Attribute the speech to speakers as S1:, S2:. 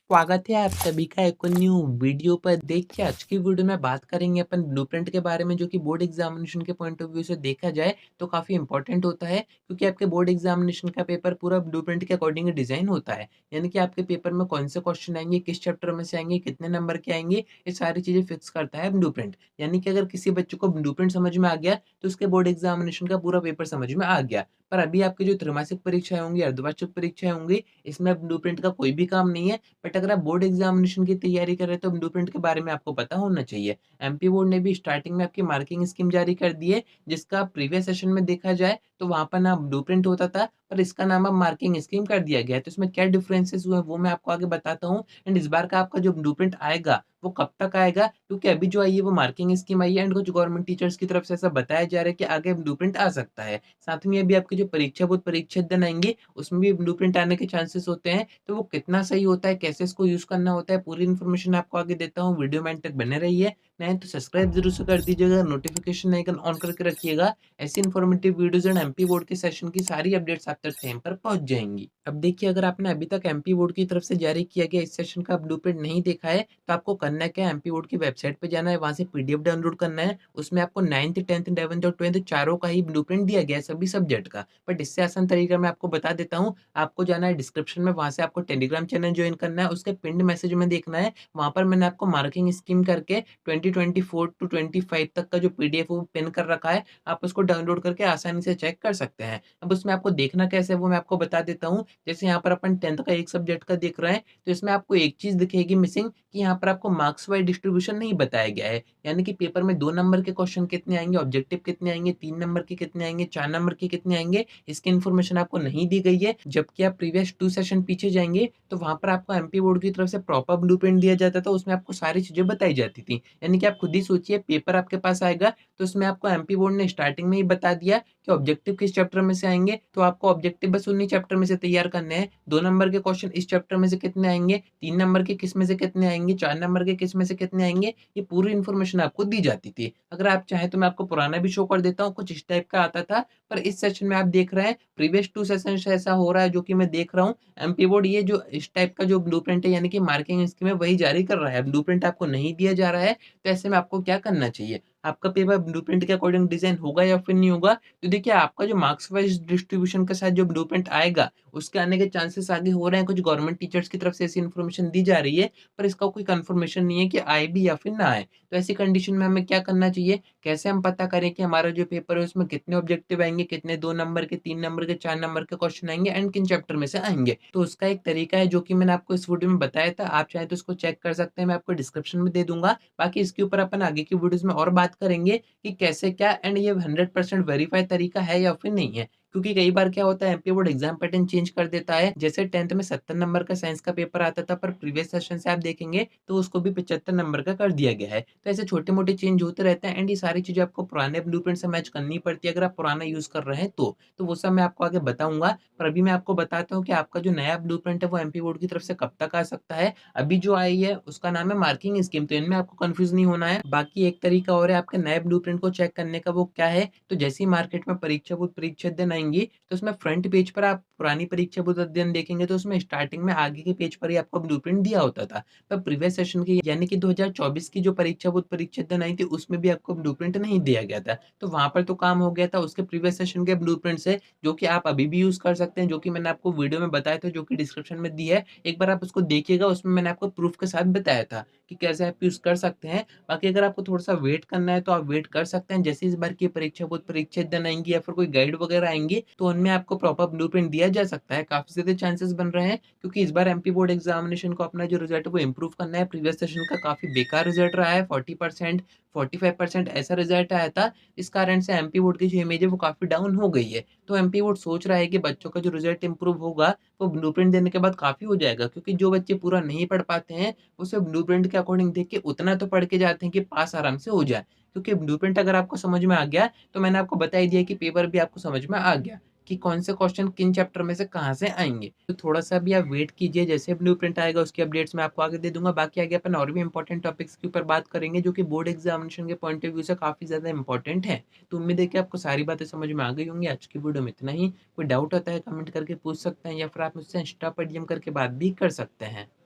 S1: स्वागत है आप सभी का एक और न्यू वीडियो पर। देखिए आज की वीडियो में बात करेंगे अपन ब्लूप्रिंट के बारे में, जो कि बोर्ड एग्जामिनेशन के पॉइंट ऑफ व्यू से देखा जाए तो काफ़ी इंपॉर्टेंट होता है, क्योंकि आपके बोर्ड एग्जामिनेशन का पेपर पूरा ब्लूप्रिंट के अकॉर्डिंग डिज़ाइन होता है। यानी कि आपके पेपर में कौन से क्वेश्चन आएँगे, किस चैप्टर में से आएँगे, कितने नंबर के आएँगे, ये सारी चीज़ें फिक्स करता है ब्लूप्रिंट। यानी कि अगर किसी बच्चे को ब्लूप्रिंट समझ में आ गया, तो उसके बोर्ड एग्जामिनेशन का पूरा पेपर समझ में आ गया। पर अभी आपकी जो त्रैमासिक परीक्षाएँ होंगी, अर्धवार्षिक परीक्षाएँ होंगी, इसमें अब ब्लूप्रिंट का कोई भी काम नहीं है। बट अगर आप बोर्ड एग्जामिनेशन की तैयारी कर रहे हैं तो ब्लूप्रिंट के बारे में आपको पता होना चाहिए। एमपी बोर्ड ने भी स्टार्टिंग में आपकी मार्किंग स्कीम जारी कर दी है, जिसका प्रीवियस सेशन में देखा जाए तो वहाँ पर नाम ब्लूप्रिंट होता था, पर इसका नाम अब मार्किंग स्कीम कर दिया गया है। तो इसमें क्या डिफरेंसेस हुए हैं वो मैं आपको आगे बताता हूँ। एंड इस बार का आपका जो ब्लूप्रिंट आएगा वो कब तक आएगा, क्योंकि अभी जो आई है वो मार्किंग स्कीम आई है एंड कुछ गवर्नमेंट टीचर्स की तरफ से ऐसा बताया जा रहा है कि आगे ब्लूप्रिंट आ सकता है। साथ में अभी आपकी जो परीक्षा बोर्ड परीक्षा दिन आएंगी, उसमें भी ब्लूप्रिंट आने के चांसेस होते हैं। तो वो कितना सही होता है, कैसे इसको यूज़ करना होता है, पूरी इन्फॉर्मेशन आपको आगे देता हूँ। वीडियो में एंड तक बने रहिए। नए हैं तो सब्सक्राइब ज़रूर से कर दीजिएगा, नोटिफ़िकेशन आइकन ऑन करके रखिएगा। ऐसी informative videos and MP board के सेशन की सारी अपडेट्स आप तक टाइम पर पहुँच जाएँगी। अब देखिए, अगर आपने अभी तक एमपी बोर्ड की तरफ से जारी किया गया इस सेशन का ब्लूप्रिंट नहीं देखा है, तो आपको करना क्या है, एमपी बोर्ड की वेबसाइट पे जाना है, वहाँ से पीडीएफ डाउनलोड करना है। उसमें आपको 9th, 10th, 11th और 12th चारों का ही ब्लूप्रिंट दिया गया है, सभी सब्जेक्ट का। बट इससे आसान तरीका मैं आपको बता देता हूँ। आपको जाना है डिस्क्रिप्शन में, वहाँ से आपको टेलीग्राम चैनल जॉइन करना है, उसके पिन्ड मैसेज में देखना है, वहाँ पर मैंने आपको मार्किंग स्कीम करके 2024 टू 25 तक का जो पीडीएफ वो पिन कर रखा है, आप उसको डाउनलोड करके आसानी से चेक कर सकते हैं। अब उसमें आपको देखना कैसे है वो मैं आपको बता देता हूँ। जैसे यहाँ पर अपन 10th का एक सब्जेक्ट का देख रहे हैं, तो इसमें आपको एक चीज़ दिखेगी मिसिंग, कि यहाँ पर आपको मार्क्स वाइज़ डिस्ट्रीब्यूशन नहीं बताया गया है। यानी कि पेपर में 2 नंबर के क्वेश्चन कितने आएँगे, ऑब्जेक्टिव कितने आएँगे, 3 नंबर के कितने आएँगे, 4 नंबर के कितने आएँगे, इसकी इन्फॉर्मेशन आपको नहीं दी गई है। जबकि आप प्रीवियस 2 सेशन पीछे जाएँगे, तो वहाँ पर आपको एमपी बोर्ड की तरफ से प्रॉपर ब्लूप्रिंट दिया जाता था, उसमें आपको सारी चीज़ें बताई जाती थी। यानी कि आप खुद ही सोचिए, पेपर आपके पास आएगा, तो उसमें आपको एमपी बोर्ड ने स्टार्टिंग में ही बता दिया कि ऑब्जेक्टिव किस चैप्टर में से आएँगे, तो आपको ऑब्जेक्टिव बस उन्हीं चैप्टर में से तैयार करने हैं। 2 नंबर के क्वेश्चन इस चैप्टर में से कितने आएँगे, 3 नंबर के किस में से कितने आएँगे, 4 नंबर के किस में से कितने आएँगे, ये पूरी इन्फॉर्मेशन आपको दी जाती थी। अगर आप चाहें तो मैं आपको पुराना भी शो कर देता हूँ, कुछ इस टाइप का आता था। पर इस सेशन में आप देख रहे हैं, प्रीवियस 2 सेशन से ऐसा हो रहा है जो कि मैं देख रहा हूँ। एमपी बोर्ड ये जो इस टाइप का जो ब्लूप्रिंट है, यानी कि मार्किंग स्कीम है, वही जारी कर रहा है। ब्लूप्रिंट आपको नहीं दिया जा रहा है, तो ऐसे में आपको क्या करना चाहिए? आपका पेपर ब्लूप्रिंट के अकॉर्डिंग डिज़ाइन होगा या फिर नहीं होगा? तो देखिए, आपका जो मार्क्स वाइज़ डिस्ट्रीब्यूशन के साथ जो ब्लूप्रिंट आएगा, उसके आने के चांसेस आगे हो रहे हैं। कुछ गवर्नमेंट टीचर्स की तरफ से ऐसी इन्फॉर्मेशन दी जा रही है, पर इसका कोई कन्फर्मेशन नहीं है कि आए भी या फिर ना आए। तो ऐसी कंडीशन में हमें क्या करना चाहिए? कैसे हम पता करें कि हमारा जो पेपर है उसमें कितने ऑब्जेक्टिव आएँगे, कितने 2 नंबर के, 3 नंबर के, 4 नंबर के क्वेश्चन आएँगे एंड किन चैप्टर में से आएँगे? तो उसका एक तरीका है जो कि मैंने आपको इस वीडियो में बताया था। आप चाहें तो इसको चेक कर सकते हैं, मैं आपको डिस्क्रिप्शन में दे दूँगा। बाकी इसके ऊपर अपन आगे की वीडियोज़ में और बात करेंगे कि कैसे क्या एंड ये 100% वेरीफाइड तरीका है या फिर नहीं है। क्योंकि कई बार क्या होता है, MP board exam pattern change कर देता है। जैसे 10th में 70 नंबर का साइंस का पेपर आता था, पर प्रीवियस सेशन से आप देखेंगे तो उसको भी 75 नंबर का कर दिया गया है। तो ऐसे छोटे-मोटे चेंज होते रहते हैं एंड ये सारी चीज़ें आपको पुराने ब्लूप्रिंट से मैच करनी पड़ती है, अगर आप पुराना यूज़ कर रहे हैं तो। तो वो सब मैं आपको आगे बताऊँगा, पर अभी मैं आपको बताता हूँ कि आपका जो नया ब्लूप्रिंट है वो एमपी बोर्ड की तरफ से कब तक आ सकता है। अभी जो आई है उसका नाम है मार्किंग स्कीम, तो इनमें आपको कन्फ्यूज़ नहीं होना है। बाकी एक तरीका और है आपके नए ब्लूप्रिंट को चेक करने का, वो क्या है? तो जैसे ही मार्केट में परीक्षा बोर्ड परीक्षा दिन आएँगी, तो उसमें फ्रंट पेज पर आप पुरानी परीक्षा बोर्ड अध्ययन देखेंगे, तो उसमें स्टार्टिंग में आगे के पेज पर ही आपको ब्लूप्रिंट दिया होता था। पर प्रीवियस सेशन की यानी कि 2024 की जो परीक्षा बोर्ड परीक्षा दिन आई थी, उसमें भी आपको ब्लूप्रिंट नहीं दिया गया था। तो वहाँ पर तो काम हो गया था उसके प्रीवियस सेशन के ब्लूप्रिंट से, जो कि आप अभी भी यूज़ कर सकते हैं, जो कि मैंने आपको वीडियो में बताया था, जो कि डिस्क्रिप्शन में दी है। एक बार आप उसको देखिएगा, उसमें मैंने आपको प्रूफ के साथ बताया था कि कैसे आप यूज़ कर सकते हैं। बाकी अगर आपको थोड़ा-सा वेट करना है, तो आप वेट कर सकते हैं। जैसे इस बार की परीक्षा बोर्ड परीक्षा दिन आएँगी या फिर कोई गाइड वगैरह आएँगी, तो उनमें आपको प्रॉपर ब्लूप्रिंट दिया जा सकता है। काफ़ी ज़्यादा चांसेस बन रहे हैं, क्योंकि इस बार एमपी बोर्ड एग्ज़ामिनेशन को अपना जो रिज़ल्ट है वो इम्प्रूव करना है। प्रीवियस सेशन का काफ़ी बेकार रिज़ल्ट रहा है, 40%, 45% ऐसा रिज़ल्ट आया था। इस कारण से एमपी बोर्ड की जो इमेज है वो काफ़ी डाउन हो गई है। तो एमपी बोर्ड सोच रहा है कि बच्चों का जो रिज़ल्ट इम्प्रूव होगा, वो ब्लूप्रिंट देने के बाद काफ़ी हो जाएगा, क्योंकि जो बच्चे पूरा नहीं पढ़ पाते हैं, वो सिर्फ ब्लूप्रिंट के अकॉर्डिंग देख के उतना तो पढ़ के जाते हैं कि पास आराम से हो जाए। क्योंकि ब्लूप्रिंट अगर आपको समझ में आ गया, तो मैंने आपको बता ही दिया कि पेपर भी आपको समझ में आ गया कि कौन से क्वेश्चन किन चैप्टर में से कहाँ से आएँगे। तो थोड़ा-सा भी आप वेट कीजिए, जैसे ब्लूप्रिंट आएगा उसकी अपडेट्स मैं आपको आगे दे दूँगा। बाकी आगे अपन और भी इम्पोर्टेंट टॉपिक्स के ऊपर बात करेंगे, जो कि बोर्ड एग्ज़ामिनेशन के पॉइंट ऑफ व्यू से काफ़ी ज़्यादा इम्पोर्टेंट है। तो उम्मीद है कि आपको सारी बातें समझ में आ गई होंगी। आज की वीडियो में इतना ही। कोई डाउट होता है कमेंट करके पूछ सकते हैं, या फिर आप मुझसे इंस्टा पर डीएम करके बात भी कर सकते हैं।